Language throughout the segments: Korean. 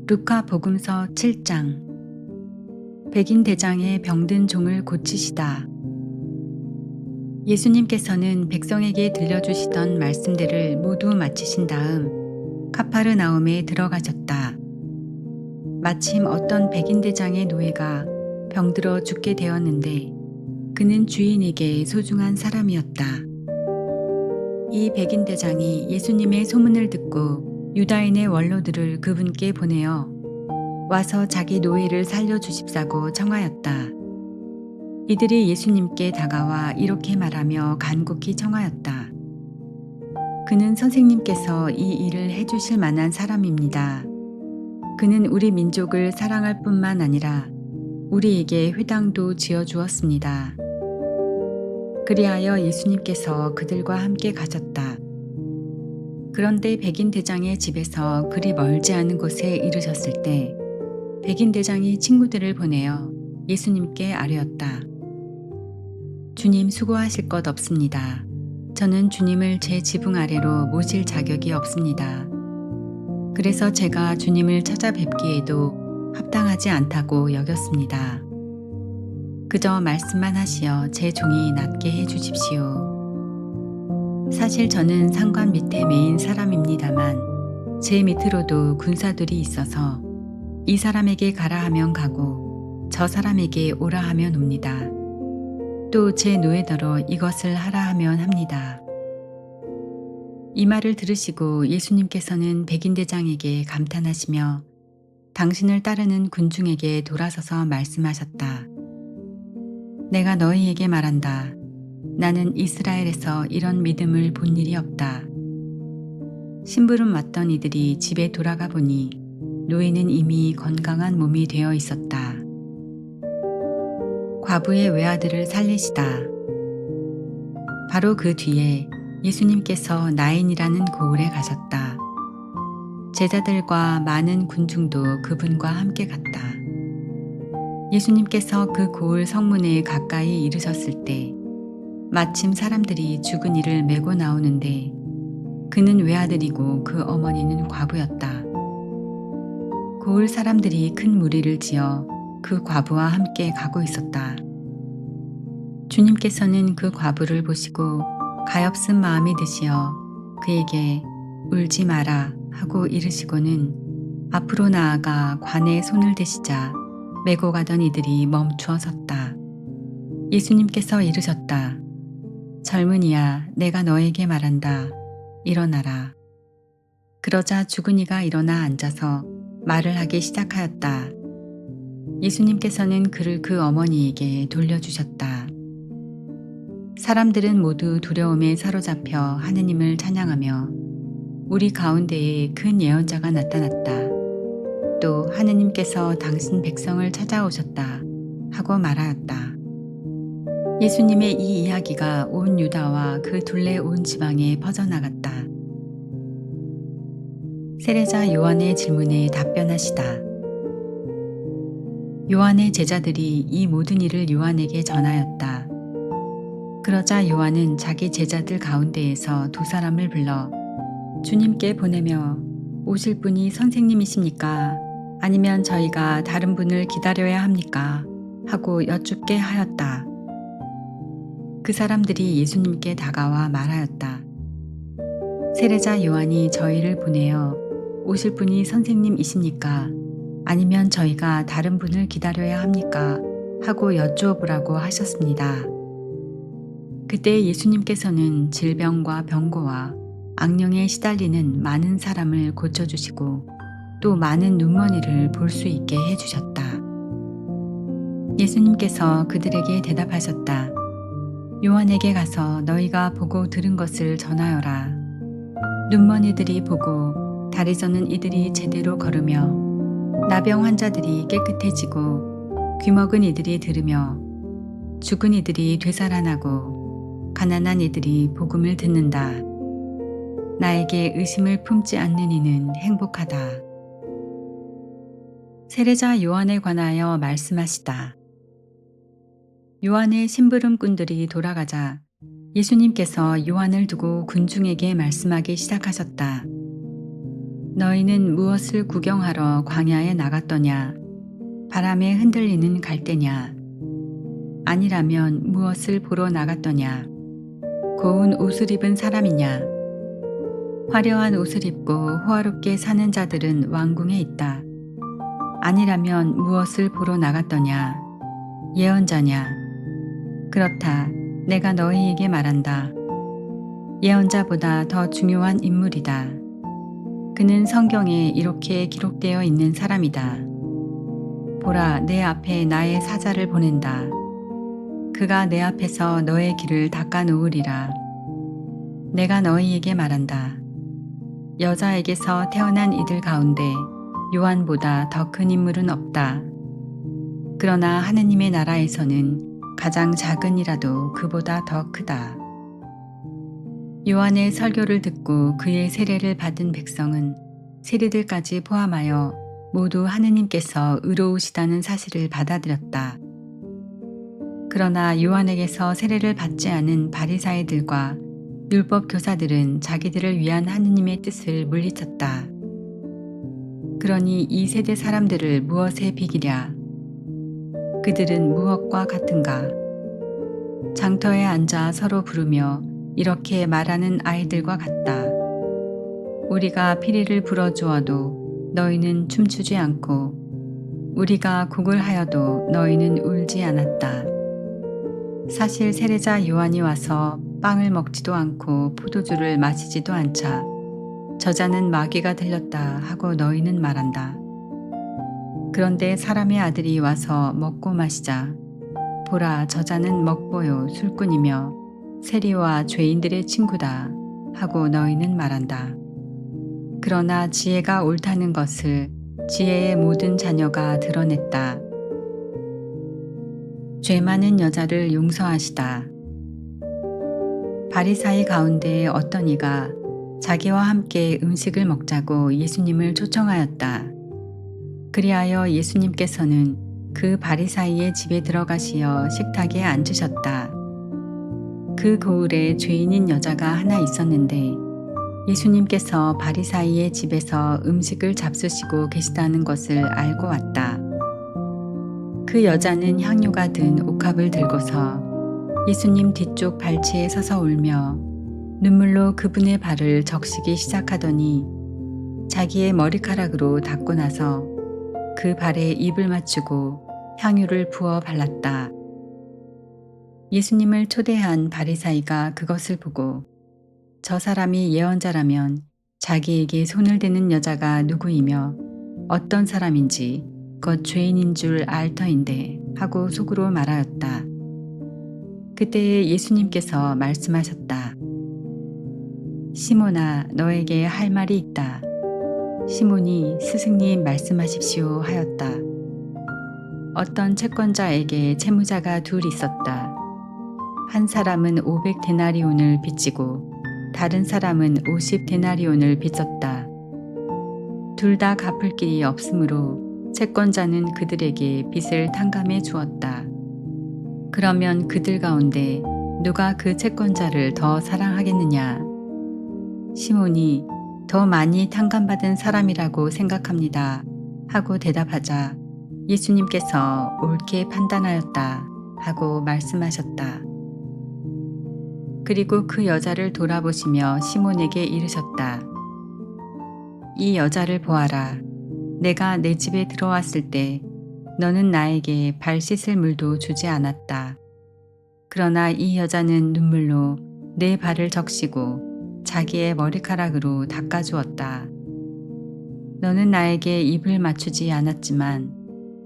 루카 복음서 7장. 백인 대장의 병든 종을 고치시다. 예수님께서는 백성에게 들려주시던 말씀들을 모두 마치신 다음 카파르나움에 들어가셨다. 마침 어떤 백인 대장의 노예가 병들어 죽게 되었는데 그는 주인에게 소중한 사람이었다. 이 백인 대장이 예수님의 소문을 듣고 유다인의 원로들을 그분께 보내어 와서 자기 노예를 살려주십사고 청하였다. 이들이 예수님께 다가와 이렇게 말하며 간곡히 청하였다. 그는 선생님께서 이 일을 해주실 만한 사람입니다. 그는 우리 민족을 사랑할 뿐만 아니라 우리에게 회당도 지어주었습니다. 그리하여 예수님께서 그들과 함께 가셨다. 그런데 백인 대장의 집에서 그리 멀지 않은 곳에 이르셨을 때 백인 대장이 친구들을 보내어 예수님께 아뢰었다. 주님, 수고하실 것 없습니다. 저는 주님을 제 지붕 아래로 모실 자격이 없습니다. 그래서 제가 주님을 찾아뵙기에도 합당하지 않다고 여겼습니다. 그저 말씀만 하시어 제 종이 낫게 해주십시오. 사실 저는 상관 밑에 매인 사람입니다만 제 밑으로도 군사들이 있어서 이 사람에게 가라 하면 가고 저 사람에게 오라 하면 옵니다. 또 제 노예더러 이것을 하라 하면 합니다. 이 말을 들으시고 예수님께서는 백인 대장에게 감탄하시며 당신을 따르는 군중에게 돌아서서 말씀하셨다. 내가 너희에게 말한다. 나는 이스라엘에서 이런 믿음을 본 일이 없다. 심부름 왔던 이들이 집에 돌아가 보니 노예는 이미 건강한 몸이 되어 있었다. 과부의 외아들을 살리시다. 바로 그 뒤에 예수님께서 나인이라는 고을에 가셨다. 제자들과 많은 군중도 그분과 함께 갔다. 예수님께서 그 고을 성문에 가까이 이르셨을 때 마침 사람들이 죽은 이를 메고 나오는데 그는 외아들이고 그 어머니는 과부였다. 고을 사람들이 큰 무리를 지어 그 과부와 함께 가고 있었다. 주님께서는 그 과부를 보시고 가엾은 마음이 드시어 그에게 울지 마라 하고 이르시고는 앞으로 나아가 관에 손을 대시자 메고 가던 이들이 멈추어 섰다. 예수님께서 이르셨다. 젊은이야, 내가 너에게 말한다. 일어나라. 그러자 죽은 이가 일어나 앉아서 말을 하기 시작하였다. 예수님께서는 그를 그 어머니에게 돌려주셨다. 사람들은 모두 두려움에 사로잡혀 하느님을 찬양하며 우리 가운데에 큰 예언자가 나타났다. 또 하느님께서 당신 백성을 찾아오셨다 하고 말하였다. 예수님의 이 이야기가 온 유다와 그 둘레 온 지방에 퍼져나갔다. 세례자 요한의 질문에 답변하시다. 요한의 제자들이 이 모든 일을 요한에게 전하였다. 그러자 요한은 자기 제자들 가운데에서 두 사람을 불러 주님께 보내며 오실 분이 선생님이십니까? 아니면 저희가 다른 분을 기다려야 합니까? 하고 여쭙게 하였다. 그 사람들이 예수님께 다가와 말하였다. 세례자 요한이 저희를 보내어 오실 분이 선생님이십니까? 아니면 저희가 다른 분을 기다려야 합니까? 하고 여쭈어보라고 하셨습니다. 그때 예수님께서는 질병과 병고와 악령에 시달리는 많은 사람을 고쳐주시고 또 많은 눈먼이를 볼 수 있게 해주셨다. 예수님께서 그들에게 대답하셨다. 요한에게 가서 너희가 보고 들은 것을 전하여라. 눈먼이들이 보고 다리 저는 이들이 제대로 걸으며 나병 환자들이 깨끗해지고 귀먹은 이들이 들으며 죽은 이들이 되살아나고 가난한 이들이 복음을 듣는다. 나에게 의심을 품지 않는 이는 행복하다. 세례자 요한에 관하여 말씀하시다. 요한의 심부름꾼들이 돌아가자 예수님께서 요한을 두고 군중에게 말씀하기 시작하셨다. 너희는 무엇을 구경하러 광야에 나갔더냐? 바람에 흔들리는 갈대냐? 아니라면 무엇을 보러 나갔더냐? 고운 옷을 입은 사람이냐? 화려한 옷을 입고 호화롭게 사는 자들은 왕궁에 있다. 아니라면 무엇을 보러 나갔더냐? 예언자냐? 그렇다. 내가 너희에게 말한다. 예언자보다 더 중요한 인물이다. 그는 성경에 이렇게 기록되어 있는 사람이다. 보라, 내 앞에 나의 사자를 보낸다. 그가 내 앞에서 너의 길을 닦아 놓으리라. 내가 너희에게 말한다. 여자에게서 태어난 이들 가운데 요한보다 더 큰 인물은 없다. 그러나 하느님의 나라에서는 가장 작은 이라도 그보다 더 크다. 요한의 설교를 듣고 그의 세례를 받은 백성은 세리들까지 포함하여 모두 하느님께서 의로우시다는 사실을 받아들였다. 그러나 요한에게서 세례를 받지 않은 바리사이들과 율법 교사들은 자기들을 위한 하느님의 뜻을 물리쳤다. 그러니 이 세대 사람들을 무엇에 비기랴? 그들은 무엇과 같은가? 장터에 앉아 서로 부르며 이렇게 말하는 아이들과 같다. 우리가 피리를 불어주어도 너희는 춤추지 않고 우리가 곡을 하여도 너희는 울지 않았다. 사실 세례자 요한이 와서 빵을 먹지도 않고 포도주를 마시지도 않자 저자는 마귀가 들렸다 하고 너희는 말한다. 그런데 사람의 아들이 와서 먹고 마시자 보라, 저자는 먹보요 술꾼이며 세리와 죄인들의 친구다 하고 너희는 말한다. 그러나 지혜가 옳다는 것을 지혜의 모든 자녀가 드러냈다. 죄 많은 여자를 용서하시다. 바리사이 가운데 어떤 이가 자기와 함께 음식을 먹자고 예수님을 초청하였다. 그리하여 예수님께서는 그 바리사이의 집에 들어가시어 식탁에 앉으셨다. 그 고을에 죄인인 여자가 하나 있었는데 예수님께서 바리사이의 집에서 음식을 잡수시고 계시다는 것을 알고 왔다. 그 여자는 향유가 든 옥합을 들고서 예수님 뒤쪽 발치에 서서 울며 눈물로 그분의 발을 적시기 시작하더니 자기의 머리카락으로 닦고 나서 그 발에 입을 맞추고 향유를 부어 발랐다. 예수님을 초대한 바리사이가 그것을 보고 저 사람이 예언자라면 자기에게 손을 대는 여자가 누구이며 어떤 사람인지 곧 죄인인 줄 알 터인데 하고 속으로 말하였다. 그때에 예수님께서 말씀하셨다. 시몬아, 너에게 할 말이 있다. 시몬이 스승님 말씀하십시오 하였다. 어떤 채권자에게 채무자가 둘 있었다. 한 사람은 500데나리온을 빚지고 다른 사람은 50데나리온을 빚졌다. 둘 다 갚을 길이 없으므로 채권자는 그들에게 빚을 탕감해 주었다. 그러면 그들 가운데 누가 그 채권자를 더 사랑하겠느냐? 시몬이 더 많이 탕감받은 사람이라고 생각합니다 하고 대답하자 예수님께서 옳게 판단하였다 하고 말씀하셨다. 그리고 그 여자를 돌아보시며 시몬에게 이르셨다. 이 여자를 보아라. 내가 내 집에 들어왔을 때 너는 나에게 발 씻을 물도 주지 않았다. 그러나 이 여자는 눈물로 내 발을 적시고 자기의 머리카락으로 닦아주었다. 너는 나에게 입을 맞추지 않았지만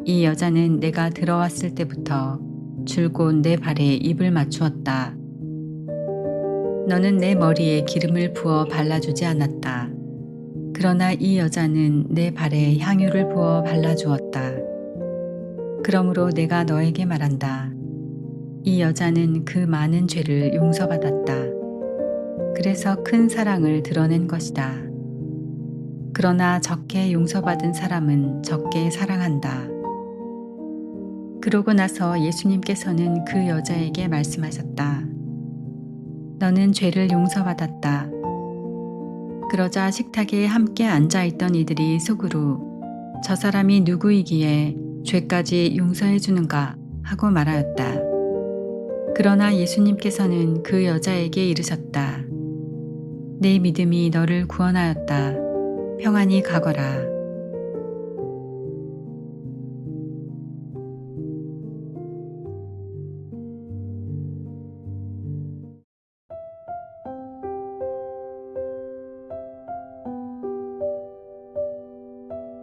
이 여자는 내가 들어왔을 때부터 줄곧 내 발에 입을 맞추었다. 너는 내 머리에 기름을 부어 발라주지 않았다. 그러나 이 여자는 내 발에 향유를 부어 발라주었다. 그러므로 내가 너에게 말한다. 이 여자는 그 많은 죄를 용서받았다. 그래서 큰 사랑을 드러낸 것이다. 그러나 적게 용서받은 사람은 적게 사랑한다. 그러고 나서 예수님께서는 그 여자에게 말씀하셨다. 너는 죄를 용서받았다. 그러자 식탁에 함께 앉아있던 이들이 속으로 저 사람이 누구이기에 죄까지 용서해 주는가 하고 말하였다. 그러나 예수님께서는 그 여자에게 이르셨다. 내 믿음이 너를 구원하였다. 평안히 가거라.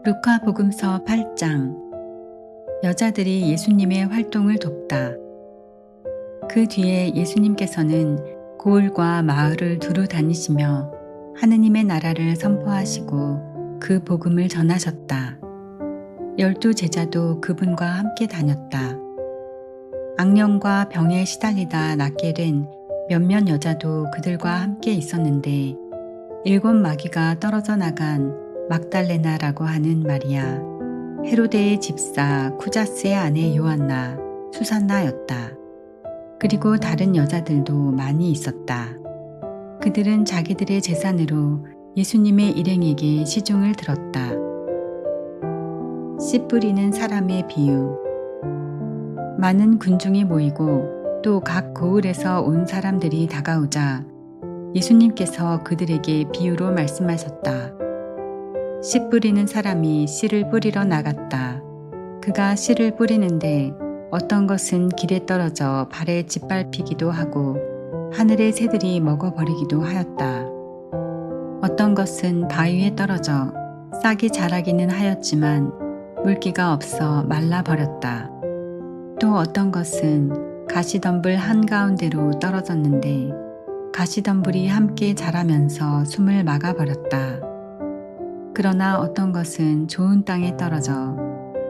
루카복음서 8장. 여자들이 예수님의 활동을 돕다. 그 뒤에 예수님께서는 고을과 마을을 두루 다니시며 하느님의 나라를 선포하시고 그 복음을 전하셨다. 12 제자도 그분과 함께 다녔다. 악령과 병에 시달리다 낫게 된 몇몇 여자도 그들과 함께 있었는데 7 마귀가 떨어져 나간 막달레나라고 하는 마리아, 헤로데의 집사 쿠자스의 아내 요한나, 수산나였다. 그리고 다른 여자들도 많이 있었다. 그들은 자기들의 재산으로 예수님의 일행에게 시중을 들었다. 씨 뿌리는 사람의 비유. 많은 군중이 모이고 또 각 고을에서 온 사람들이 다가오자 예수님께서 그들에게 비유로 말씀하셨다. 씨 뿌리는 사람이 씨를 뿌리러 나갔다. 그가 씨를 뿌리는데 어떤 것은 길에 떨어져 발에 짓밟히기도 하고 하늘의 새들이 먹어버리기도 하였다. 어떤 것은 바위에 떨어져 싹이 자라기는 하였지만 물기가 없어 말라버렸다. 또 어떤 것은 가시덤불 한가운데로 떨어졌는데 가시덤불이 함께 자라면서 숨을 막아버렸다. 그러나 어떤 것은 좋은 땅에 떨어져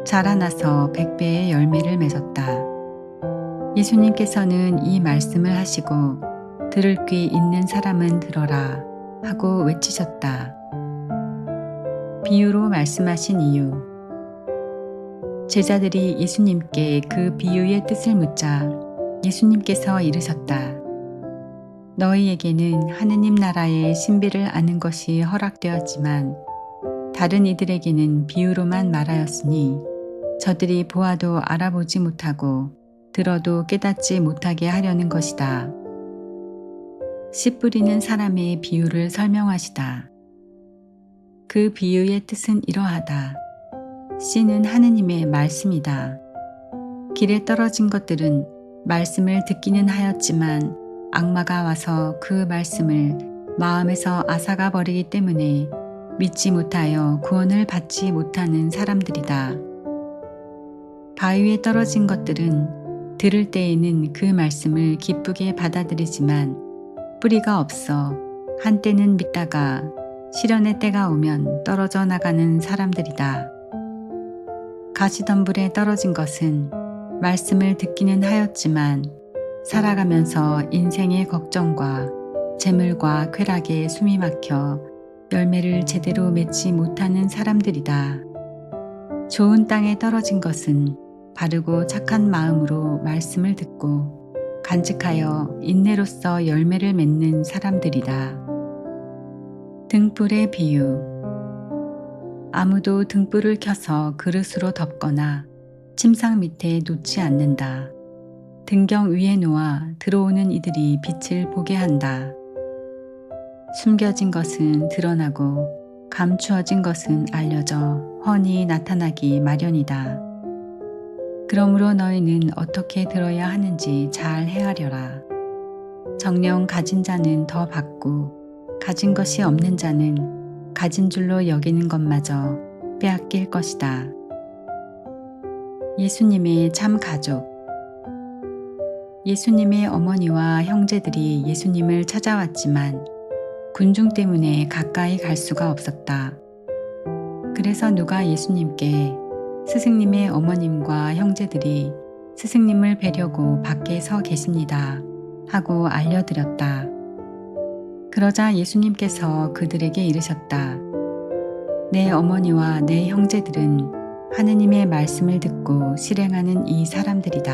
자라나서 100배의 열매를 맺었다. 예수님께서는 이 말씀을 하시고 들을 귀 있는 사람은 들어라 하고 외치셨다. 비유로 말씀하신 이유. 제자들이 예수님께 그 비유의 뜻을 묻자 예수님께서 이르셨다. 너희에게는 하느님 나라의 신비를 아는 것이 허락되었지만 다른 이들에게는 비유로만 말하였으니 저들이 보아도 알아보지 못하고 들어도 깨닫지 못하게 하려는 것이다. 씨 뿌리는 사람의 비유를 설명하시다. 그 비유의 뜻은 이러하다. 씨는 하느님의 말씀이다. 길에 떨어진 것들은 말씀을 듣기는 하였지만 악마가 와서 그 말씀을 마음에서 앗아가 버리기 때문에 믿지 못하여 구원을 받지 못하는 사람들이다. 바위에 떨어진 것들은 들을 때에는 그 말씀을 기쁘게 받아들이지만 뿌리가 없어 한때는 믿다가 시련의 때가 오면 떨어져 나가는 사람들이다. 가시덤불에 떨어진 것은 말씀을 듣기는 하였지만 살아가면서 인생의 걱정과 재물과 쾌락에 숨이 막혀 열매를 제대로 맺지 못하는 사람들이다. 좋은 땅에 떨어진 것은 바르고 착한 마음으로 말씀을 듣고 간직하여 인내로써 열매를 맺는 사람들이다. 등불의 비유. 아무도 등불을 켜서 그릇으로 덮거나 침상 밑에 놓지 않는다. 등경 위에 놓아 들어오는 이들이 빛을 보게 한다. 숨겨진 것은 드러나고 감추어진 것은 알려져 훤히 나타나기 마련이다. 그러므로 너희는 어떻게 들어야 하는지 잘 헤아려라. 정녕 가진 자는 더 받고 가진 것이 없는 자는 가진 줄로 여기는 것마저 빼앗길 것이다. 예수님의 참 가족. 예수님의 어머니와 형제들이 예수님을 찾아왔지만 군중 때문에 가까이 갈 수가 없었다. 그래서 누가 예수님께 스승님의 어머님과 형제들이 스승님을 뵈려고 밖에 서 계십니다 하고 알려드렸다. 그러자 예수님께서 그들에게 이르셨다. 내 어머니와 내 형제들은 하느님의 말씀을 듣고 실행하는 이 사람들이다.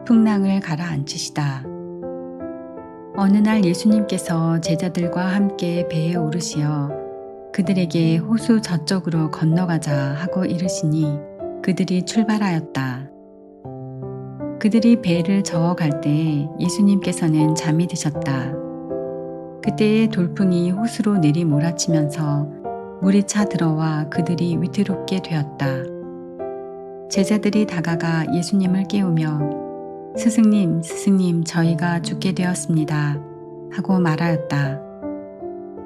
풍랑을 가라앉히시다. 어느 날 예수님께서 제자들과 함께 배에 오르시어 그들에게 호수 저쪽으로 건너가자 하고 이르시니 그들이 출발하였다. 그들이 배를 저어갈 때 예수님께서는 잠이 드셨다. 그때에 돌풍이 호수로 내리 몰아치면서 물이 차 들어와 그들이 위태롭게 되었다. 제자들이 다가가 예수님을 깨우며 스승님, 스승님, 저희가 죽게 되었습니다 하고 말하였다.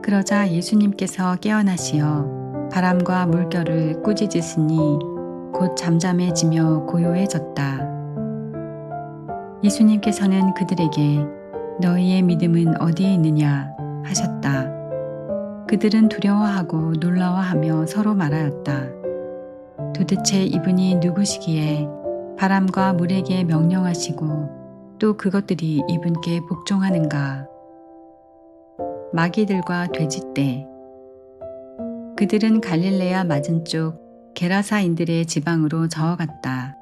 그러자 예수님께서 깨어나시어 바람과 물결을 꾸짖으시니 곧 잠잠해지며 고요해졌다. 예수님께서는 그들에게 너희의 믿음은 어디에 있느냐 하셨다. 그들은 두려워하고 놀라워하며 서로 말하였다. 도대체 이분이 누구시기에 바람과 물에게 명령하시고 또 그것들이 이분께 복종하는가. 마귀들과 돼지떼. 그들은 갈릴레아 맞은쪽 게라사인들의 지방으로 저어갔다.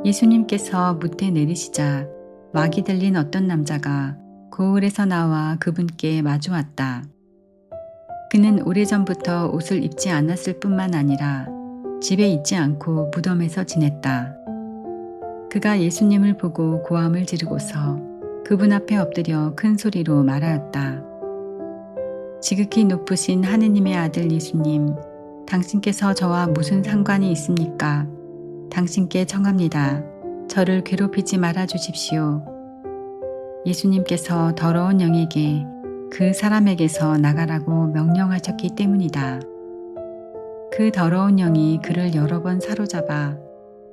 예수님께서 무태 내리시자 마귀 들린 어떤 남자가 고을에서 나와 그분께 마주왔다. 그는 오래전부터 옷을 입지 않았을 뿐만 아니라 집에 있지 않고 무덤에서 지냈다. 그가 예수님을 보고 고함을 지르고서 그분 앞에 엎드려 큰 소리로 말하였다. 지극히 높으신 하느님의 아들 예수님, 당신께서 저와 무슨 상관이 있습니까? 당신께 청합니다. 저를 괴롭히지 말아 주십시오. 예수님께서 더러운 영에게 그 사람에게서 나가라고 명령하셨기 때문이다. 그 더러운 영이 그를 여러 번 사로잡아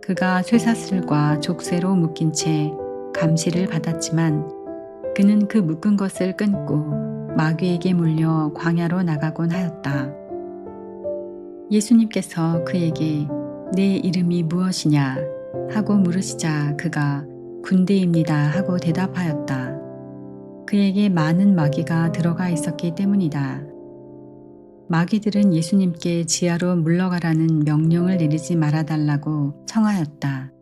그가 쇠사슬과 족쇄로 묶인 채 감시를 받았지만 그는 그 묶은 것을 끊고 마귀에게 물려 광야로 나가곤 하였다. 예수님께서 그에게 내 이름이 무엇이냐 하고 물으시자 그가 군대입니다 하고 대답하였다. 그에게 많은 마귀가 들어가 있었기 때문이다. 마귀들은 예수님께 지하로 물러가라는 명령을 내리지 말아달라고 청하였다.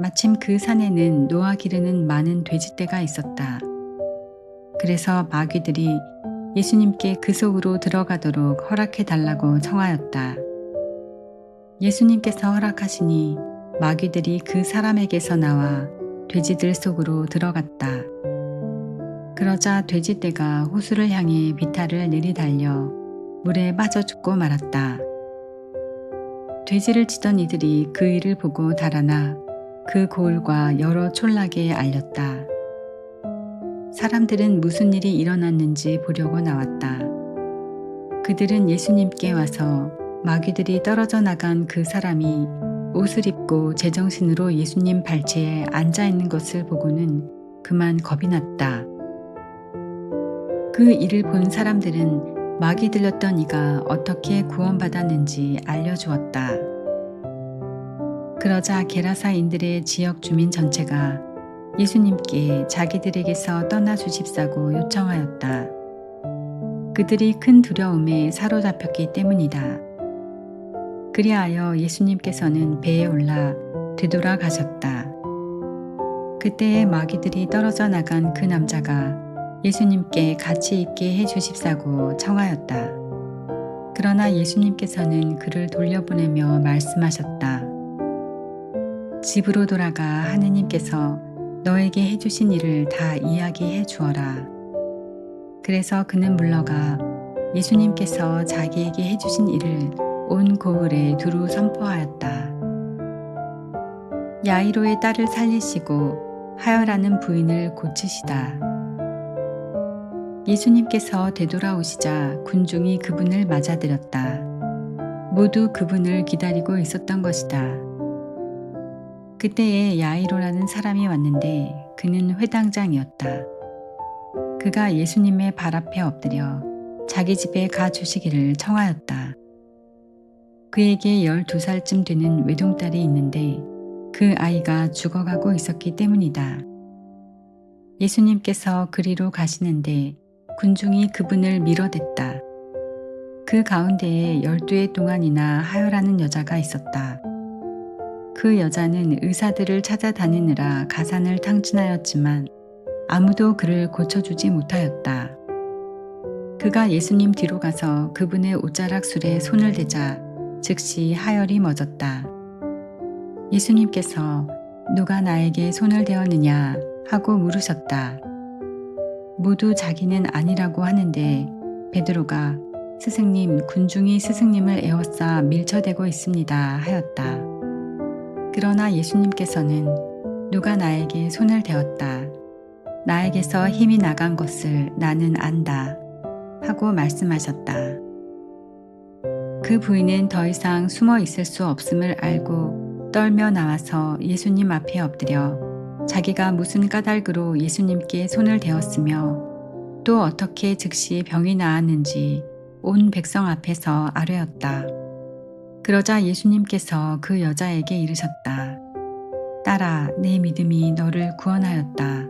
마침 그 산에는 노아 기르는 많은 돼지떼가 있었다. 그래서 마귀들이 예수님께 그 속으로 들어가도록 허락해달라고 청하였다. 예수님께서 허락하시니 마귀들이 그 사람에게서 나와 돼지들 속으로 들어갔다. 그러자 돼지떼가 호수를 향해 비탈을 내리달려 물에 빠져 죽고 말았다. 돼지를 치던 이들이 그 일을 보고 달아나 그 고을과 여러 촌락에 알렸다. 사람들은 무슨 일이 일어났는지 보려고 나왔다. 그들은 예수님께 와서 마귀들이 떨어져 나간 그 사람이 옷을 입고 제정신으로 예수님 발치에 앉아 있는 것을 보고는 그만 겁이 났다. 그 일을 본 사람들은 마귀 들렸던 이가 어떻게 구원받았는지 알려주었다. 그러자 게라사인들의 지역 주민 전체가 예수님께 자기들에게서 떠나 주십사고 요청하였다. 그들이 큰 두려움에 사로잡혔기 때문이다. 그리하여 예수님께서는 배에 올라 되돌아 가셨다. 그때에 마귀들이 떨어져 나간 그 남자가 예수님께 같이 있게 해 주십사고 청하였다. 그러나 예수님께서는 그를 돌려보내며 말씀하셨다. 집으로 돌아가 하느님께서 너에게 해주신 일을 다 이야기해 주어라. 그래서 그는 물러가 예수님께서 자기에게 해주신 일을 온 고을에 두루 선포하였다. 야이로의 딸을 살리시고 하여라는 부인을 고치시다. 예수님께서 되돌아오시자 군중이 그분을 맞아들였다. 모두 그분을 기다리고 있었던 것이다. 그때에 야이로라는 사람이 왔는데 그는 회당장이었다. 그가 예수님의 발 앞에 엎드려 자기 집에 가 주시기를 청하였다. 그에게 12살쯤 되는 외동딸이 있는데 그 아이가 죽어가고 있었기 때문이다. 예수님께서 그리로 가시는데 군중이 그분을 밀어댔다. 그 가운데에 12해 동안이나 하여라는 여자가 있었다. 그 여자는 의사들을 찾아다니느라 가산을 탕진하였지만 아무도 그를 고쳐주지 못하였다. 그가 예수님 뒤로 가서 그분의 옷자락술에 손을 대자 즉시 하혈이 멎었다. 예수님께서 누가 나에게 손을 대었느냐 하고 물으셨다. 모두 자기는 아니라고 하는데 베드로가 스승님, 군중이 스승님을 에워싸 밀쳐대고 있습니다 하였다. 그러나 예수님께서는 누가 나에게 손을 대었다. 나에게서 힘이 나간 것을 나는 안다 하고 말씀하셨다. 그 부인은 더 이상 숨어 있을 수 없음을 알고 떨며 나와서 예수님 앞에 엎드려 자기가 무슨 까닭으로 예수님께 손을 대었으며 또 어떻게 즉시 병이 나았는지 온 백성 앞에서 아뢰었다. 그러자 예수님께서 그 여자에게 이르셨다. 딸아, 내 믿음이 너를 구원하였다.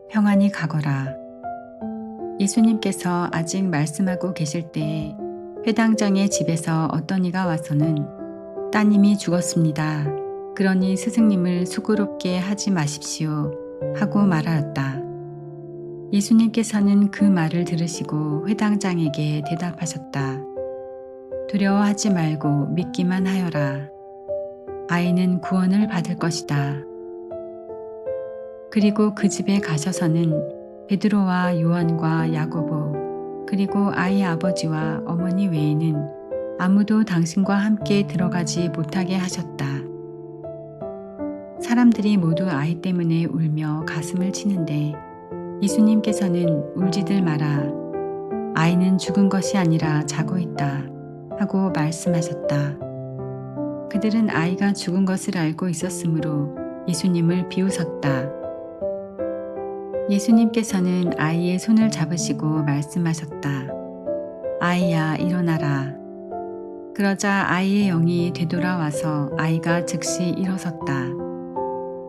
평안히 가거라. 예수님께서 아직 말씀하고 계실 때에 회당장의 집에서 어떤 이가 와서는 따님이 죽었습니다. 그러니 스승님을 수고롭게 하지 마십시오 하고 말하였다. 예수님께서는 그 말을 들으시고 회당장에게 대답하셨다. 두려워하지 말고 믿기만 하여라. 아이는 구원을 받을 것이다. 그리고 그 집에 가셔서는 베드로와 요한과 야고보 그리고 아이 아버지와 어머니 외에는 아무도 당신과 함께 들어가지 못하게 하셨다. 사람들이 모두 아이 때문에 울며 가슴을 치는데 예수님께서는 울지들 마라. 아이는 죽은 것이 아니라 자고 있다 하고 말씀하셨다. 그들은 아이가 죽은 것을 알고 있었으므로 예수님을 비웃었다. 예수님께서는 아이의 손을 잡으시고 말씀하셨다. 아이야, 일어나라. 그러자 아이의 영이 되돌아와서 아이가 즉시 일어섰다.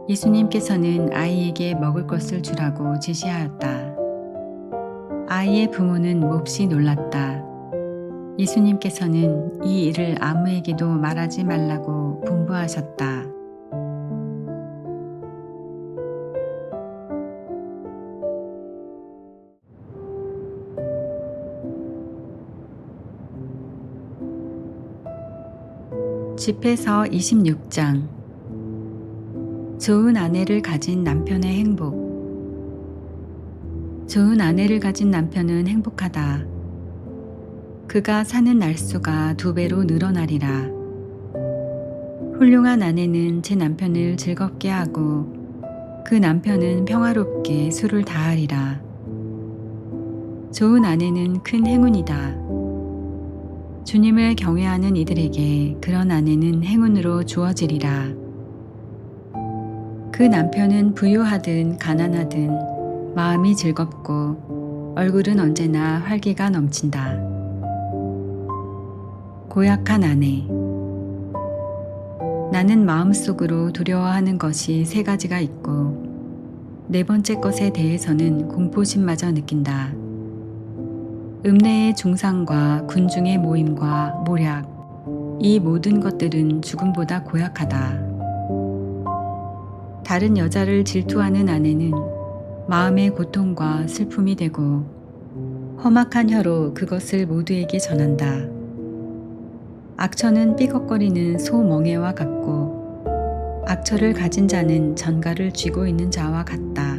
예수님께서는 아이에게 먹을 것을 주라고 지시하였다. 아이의 부모는 몹시 놀랐다. 예수님께서는 이 일을 아무에게도 말하지 말라고 분부하셨다. 집회서 26장. 좋은 아내를 가진 남편의 행복. 좋은 아내를 가진 남편은 행복하다. 그가 사는 날수가 2배로 늘어나리라. 훌륭한 아내는 제 남편을 즐겁게 하고 그 남편은 평화롭게 수를 다하리라. 좋은 아내는 큰 행운이다. 주님을 경외하는 이들에게 그런 아내는 행운으로 주어지리라. 그 남편은 부유하든 가난하든 마음이 즐겁고 얼굴은 언제나 활기가 넘친다. 고약한 아내. 나는 마음속으로 두려워하는 것이 3가지가 있고 4번째 것에 대해서는 공포심마저 느낀다. 읍내의 중상과 군중의 모임과 모략, 이 모든 것들은 죽음보다 고약하다. 다른 여자를 질투하는 아내는 마음의 고통과 슬픔이 되고 험악한 혀로 그것을 모두에게 전한다. 악처는 삐걱거리는 소 멍에와 같고 악처를 가진 자는 전갈을 쥐고 있는 자와 같다.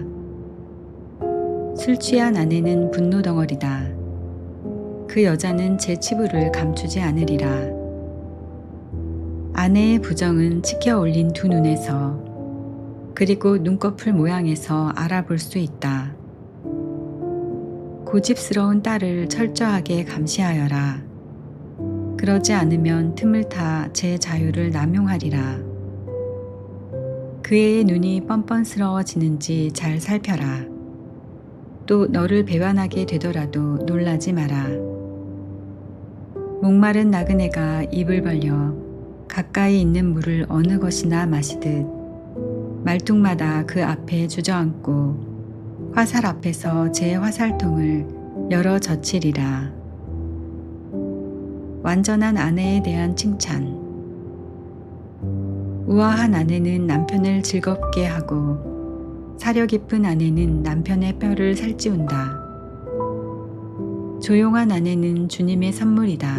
술 취한 아내는 분노 덩어리다. 그 여자는 제 치부를 감추지 않으리라. 아내의 부정은 치켜 올린 2 눈에서 그리고 눈꺼풀 모양에서 알아볼 수 있다. 고집스러운 딸을 철저하게 감시하여라. 그러지 않으면 틈을 타 제 자유를 남용하리라. 그 애의 눈이 뻔뻔스러워지는지 잘 살펴라. 또 너를 배반하게 되더라도 놀라지 마라. 목마른 나그네가 입을 벌려 가까이 있는 물을 어느 것이나 마시듯 말뚝마다 그 앞에 주저앉고 화살 앞에서 제 화살통을 열어 젖히리라. 완전한 아내에 대한 칭찬. 우아한 아내는 남편을 즐겁게 하고 사려 깊은 아내는 남편의 뼈를 살찌운다. 조용한 아내는 주님의 선물이다.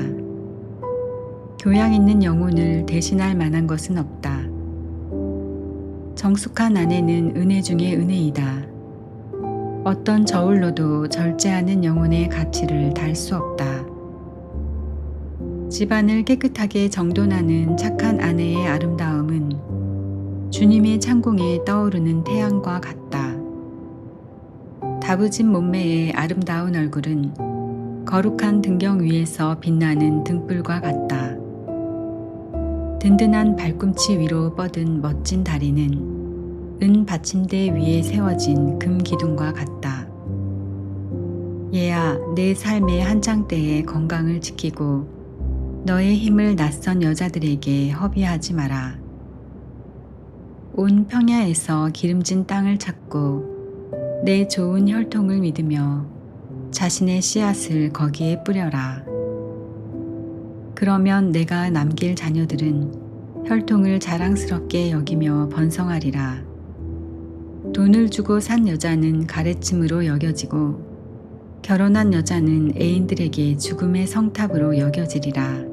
교양 있는 영혼을 대신할 만한 것은 없다. 정숙한 아내는 은혜 중에 은혜이다. 어떤 저울로도 절제하는 영혼의 가치를 달 수 없다. 집안을 깨끗하게 정돈하는 착한 아내의 아름다움은 주님의 창공에 떠오르는 태양과 같다. 다부진 몸매의 아름다운 얼굴은 거룩한 등경 위에서 빛나는 등불과 같다. 든든한 발꿈치 위로 뻗은 멋진 다리는 은 받침대 위에 세워진 금 기둥과 같다. 얘야, 내 삶의 한창 때의 건강을 지키고 너의 힘을 낯선 여자들에게 허비하지 마라. 온 평야에서 기름진 땅을 찾고 내 좋은 혈통을 믿으며 자신의 씨앗을 거기에 뿌려라. 그러면 내가 남길 자녀들은 혈통을 자랑스럽게 여기며 번성하리라. 돈을 주고 산 여자는 가래침으로 여겨지고 결혼한 여자는 애인들에게 죽음의 성탑으로 여겨지리라.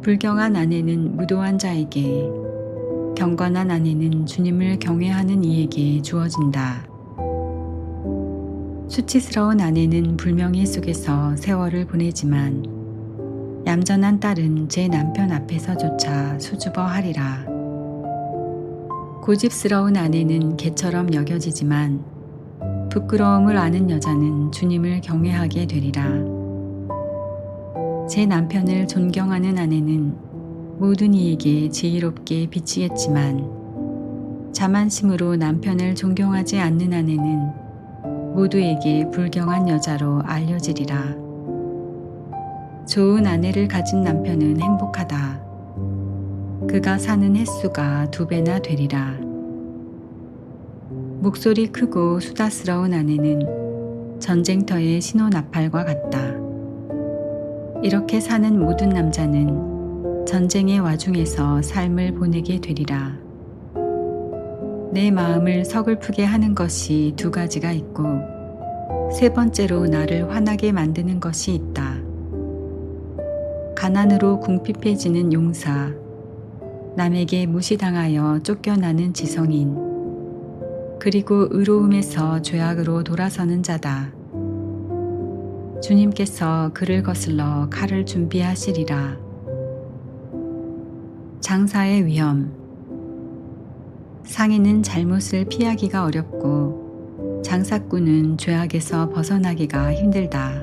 불경한 아내는 무도한 자에게, 경건한 아내는 주님을 경외하는 이에게 주어진다. 수치스러운 아내는 불명예 속에서 세월을 보내지만 얌전한 딸은 제 남편 앞에서조차 수줍어하리라. 고집스러운 아내는 개처럼 여겨지지만 부끄러움을 아는 여자는 주님을 경외하게 되리라. 제 남편을 존경하는 아내는 모든 이에게 지혜롭게 비치겠지만 자만심으로 남편을 존경하지 않는 아내는 모두에게 불경한 여자로 알려지리라. 좋은 아내를 가진 남편은 행복하다. 그가 사는 횟수가 2배나 되리라. 목소리 크고 수다스러운 아내는 전쟁터의 신호나팔과 같다. 이렇게 사는 모든 남자는 전쟁의 와중에서 삶을 보내게 되리라. 내 마음을 서글프게 하는 것이 2가지가 있고 3번째로 나를 화나게 만드는 것이 있다. 가난으로 궁핍해지는 용사, 남에게 무시당하여 쫓겨나는 지성인, 그리고 의로움에서 죄악으로 돌아서는 자다. 주님께서 그를 거슬러 칼을 준비하시리라. 장사의 위험. 상인은 잘못을 피하기가 어렵고 장사꾼은 죄악에서 벗어나기가 힘들다.